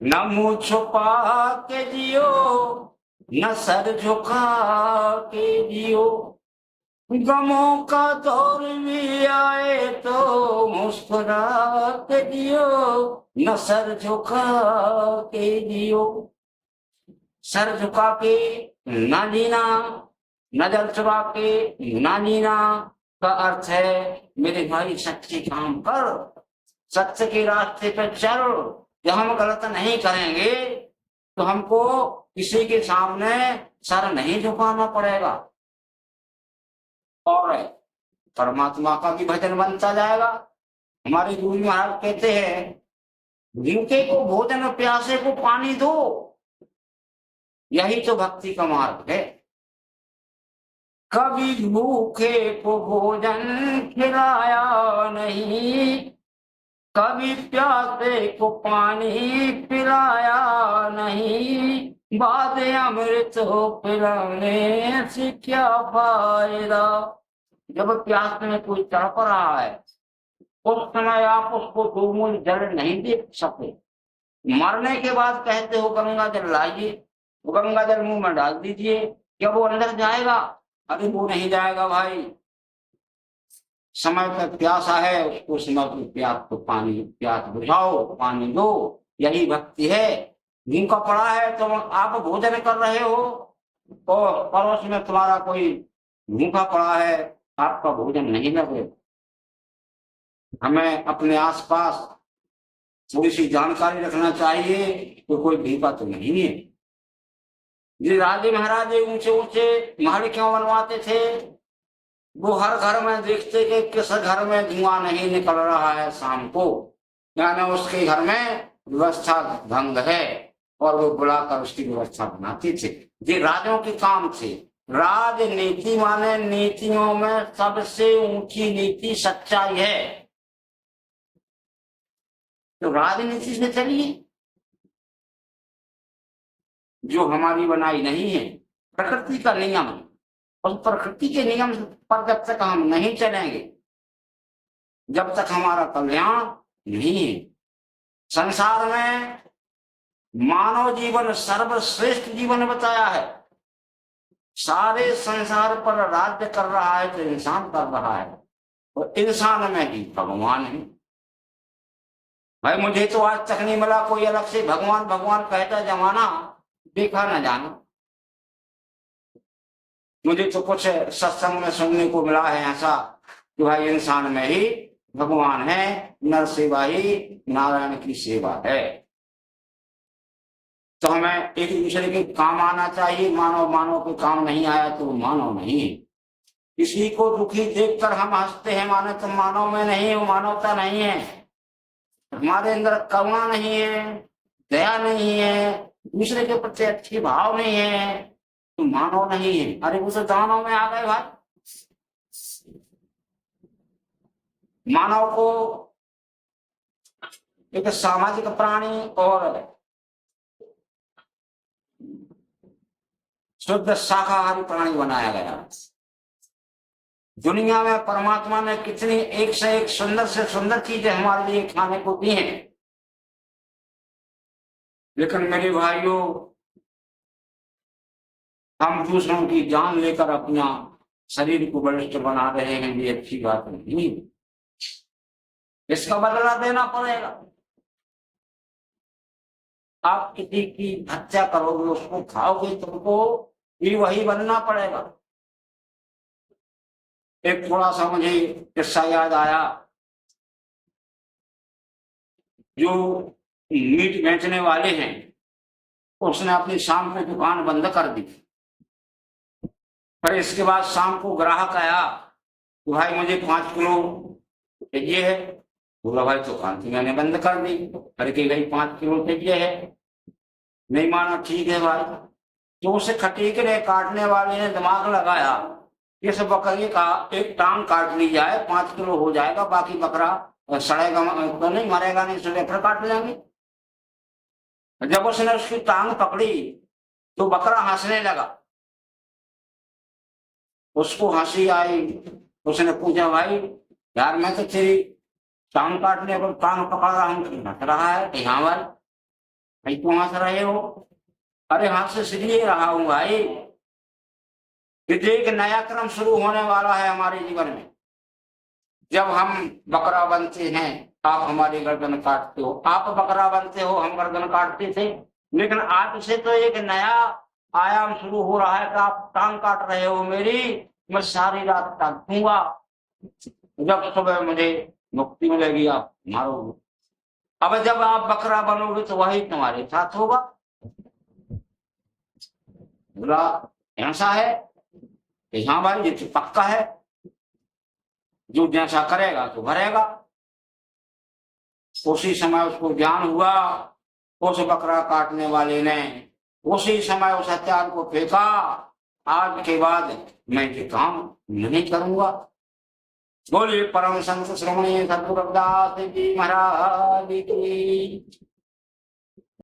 न मुंह छुपा के जियो, न सर झुका के जियो। गमों का दौर भी आए तो मुस्कुरा के जियो, न सर झुका के जियो। सर झुका के ना जीना, नजर चुरा के ना जीना का अर्थ है मेरे भाई सच्चे काम कर, सत्य के रास्ते पर चल। जब हम गलत नहीं करेंगे तो हमको किसी के सामने सर नहीं झुकाना पड़ेगा और परमात्मा का भी भजन बनता जाएगा। हमारे गुरु महाराज कहते हैं, भूखे को भोजन, प्यासे को पानी दो, यही तो भक्ति का मार्ग है। कभी भूखे को भोजन खिलाया नहीं, कभी प्यासे को पानी पिलाया नहीं, बाद अमृत हो पिलाने से क्या फायदा। जब प्यास में कोई तड़प रहा है उस समय आप उसको दो बूंद जल नहीं दे सकते। मरने के बाद कहते हो गंगा जल लाइए, गंगा जल मुंह में डाल दीजिए, क्या वो अंदर जाएगा? अरे वो नहीं जाएगा भाई। समय पर प्यासा है उसको समय पर प्यास को पानी, प्यास बुझाओ, पानी दो, यही भक्ति है। भूखा पड़ा है तो आप भोजन कर रहे हो और पड़ोस में तुम्हारा कोई भूखा पड़ा है, आपका भोजन नहीं लगे। हमें अपने आसपास थोड़ी सी जानकारी रखना चाहिए तो कोई भूखा तो नहीं है। ये राजे महाराजे ऊंचे ऊंचे महल क्यों बनवाते थे? वो हर घर में देखते कि किस घर में धुआं नहीं निकल रहा है शाम को, यानी उसके घर में व्यवस्था भंग है, और वो बुलाकर उसकी व्यवस्था बनाते थे। ये राजों के काम थे। राजनीति माने नीतियों में सबसे ऊंची नीति सच्चाई है, तो राजनीति से चलिए जो हमारी बनाई नहीं है, प्रकृति का नियम। उस प्रकृति के नियम पर जब तक हम नहीं चलेंगे, जब तक हमारा कल्याण नहीं है। संसार में मानव जीवन सर्वश्रेष्ठ जीवन बताया है। सारे संसार पर राज्य कर रहा है तो इंसान कर रहा है, और इंसान में ही भगवान है। भाई मुझे तो आज तक नहीं मिला कोई अलग से भगवान भगवान कहता जमाना, देखा न जाना। मुझे तो कुछ सत्संग में सुनने को मिला है ऐसा कि भाई इंसान में ही भगवान है, नर सेवा ही नारायण की सेवा है। तो हमें एक दूसरे के काम आना चाहिए। मानव मानव के काम नहीं आया तो मानव नहीं है। किसी को दुखी देखकर हम हंसते हैं माने तो मानव में नहीं है, मानवता नहीं है। हमारे अंदर करुणा नहीं है, दया नहीं है, दूसरे के प्रति अच्छी भाव नहीं है, तो मानव नहीं है। अरे वो तो दानव में आ गए भाई। मानव को एक सामाजिक प्राणी और शुद्ध शाकाहारी प्राणी बनाया गया। दुनिया में परमात्मा ने कितनी एक से एक सुंदर से सुंदर चीजें हमारे लिए खाने को दी हैं, लेकिन मेरे भाइयों हम दूसरों की जान लेकर अपना शरीर को बलिष्ठ बना रहे हैं, ये अच्छी बात नहीं। इसका बदला देना पड़ेगा। आप किसी की हत्या करोगे, उसको खाओगे, तुमको भी वही बनना पड़ेगा। एक थोड़ा सा मुझे किस्सा याद आया। जो मीट बेचने वाले हैं उसने अपनी शाम को दुकान बंद कर दी। पर इसके बाद शाम को ग्राहक आया तो भाई मुझे 5 किलो चाहिए है। बोला भाई दुकान तो मैंने बंद कर दी, करके भाई 5 किलो चाहिए है। नहीं माना, ठीक है भाई। तो उसे खटीकरे काटने वाले ने दिमाग लगाया, इस बकरी का एक टांग काट ली जाए, 5 किलो हो जाएगा, बाकी बकरा सड़ेगा तो नहीं, मरेगा नहीं, सुबह फिर काट लेंगे। जब उसने उसकी टांग पकड़ी तो बकरा हंसने लगा। उसको हंसी आई। उसने पूछा भाई यार मैं तो तेरी टांग काटने को टांग पकड़ रहा हूँ, हंस रहा है यहाँ वाल। भाई क्यों हंस रहे हो? अरे हंस इसलिए रहा हूं भाई कि एक नया क्रम शुरू होने वाला है हमारे जीवन में। जब हम बकरा बनते हैं, आप हमारी गर्दन काटते हो, आप बकरा बनते हो, हम गर्दन काटते थे। लेकिन आज से तो एक नया आयाम शुरू हो रहा है कि आप टांग काट रहे हो मेरी, मैं सारी रात काटूंगा। जब सुबह मुझे मुक्ति मिलेगी आप मारोगे। अब जब आप बकरा बनोगे तो वही तुम्हारे साथ होगा। बोला ऐसा है कि हाँ भाई ये तो पक्का है, जो जैसा करेगा तो भरेगा। उसी समय उसको ज्ञान हुआ, उस बकरा काटने वाले ने उसी समय उस हथियार को फेंका। आज के बाद मैं ये काम नहीं करूंगा। बोलिए परम संत श्रोमणी सद्गुरु रविदास जी महाराज की।